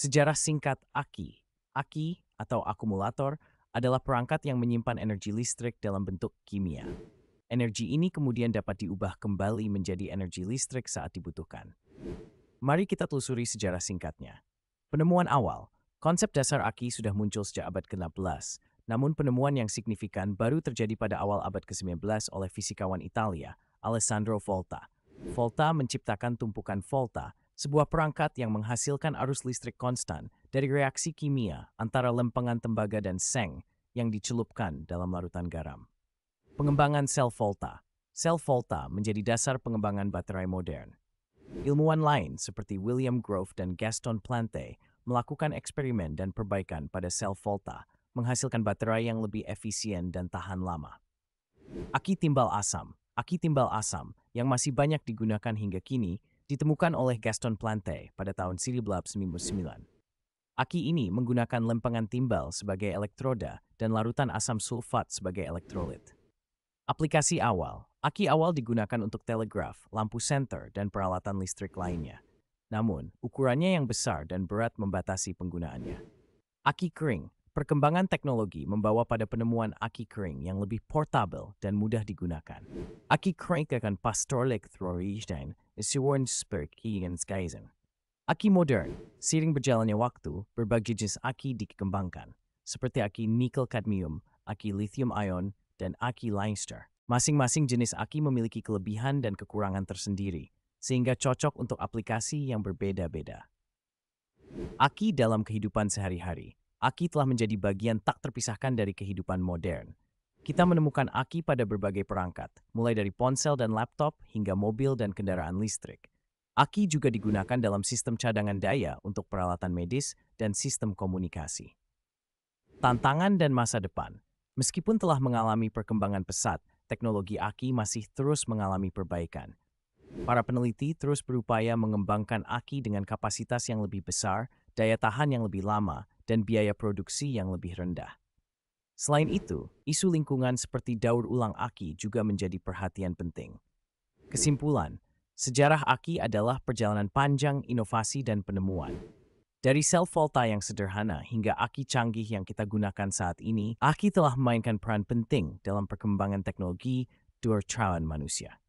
Sejarah singkat aki. Aki atau akumulator adalah perangkat yang menyimpan energi listrik dalam bentuk kimia. Energi ini kemudian dapat diubah kembali menjadi energi listrik saat dibutuhkan. Mari kita telusuri sejarah singkatnya. Penemuan awal. Konsep dasar aki sudah muncul sejak abad ke-16, namun penemuan yang signifikan baru terjadi pada awal abad ke-19 oleh fisikawan Italia, Alessandro Volta. Volta menciptakan tumpukan volta, sebuah perangkat yang menghasilkan arus listrik konstan dari reaksi kimia antara lempengan tembaga dan seng yang dicelupkan dalam larutan garam. Pengembangan sel volta. Sel volta menjadi dasar pengembangan baterai modern. Ilmuwan lain seperti William Grove dan Gaston Plante melakukan eksperimen dan perbaikan pada sel volta, menghasilkan baterai yang lebih efisien dan tahan lama. Aki timbal asam. Aki timbal asam yang masih banyak digunakan hingga kini ditemukan oleh Gaston Plante pada tahun 1999. Aki ini menggunakan lempengan timbal sebagai elektroda dan larutan asam sulfat sebagai elektrolit. Aplikasi awal. Aki awal digunakan untuk telegraf, lampu senter, dan peralatan listrik lainnya. Namun, ukurannya yang besar dan berat membatasi penggunaannya. Aki kering. Perkembangan teknologi membawa pada penemuan aki kering yang lebih portable dan mudah digunakan. Aki kering akan pastorlik throrijden, Geisen. Aki modern. Seiring berjalannya waktu, berbagai jenis aki dikembangkan, seperti aki nikel kadmium, aki lithium ion, dan aki Leinster. Masing-masing jenis aki memiliki kelebihan dan kekurangan tersendiri, sehingga cocok untuk aplikasi yang berbeda-beda. Aki dalam kehidupan sehari-hari. Aki telah menjadi bagian tak terpisahkan dari kehidupan modern. Kita menemukan aki pada berbagai perangkat, mulai dari ponsel dan laptop hingga mobil dan kendaraan listrik. Aki juga digunakan dalam sistem cadangan daya untuk peralatan medis dan sistem komunikasi. Tantangan dan masa depan. Meskipun telah mengalami perkembangan pesat, teknologi aki masih terus mengalami perbaikan. Para peneliti terus berupaya mengembangkan aki dengan kapasitas yang lebih besar, daya tahan yang lebih lama, dan biaya produksi yang lebih rendah. Selain itu, isu lingkungan seperti daur ulang aki juga menjadi perhatian penting. Kesimpulan, sejarah aki adalah perjalanan panjang inovasi dan penemuan. Dari sel volta yang sederhana hingga aki canggih yang kita gunakan saat ini, aki telah memainkan peran penting dalam perkembangan teknologi durcawan manusia.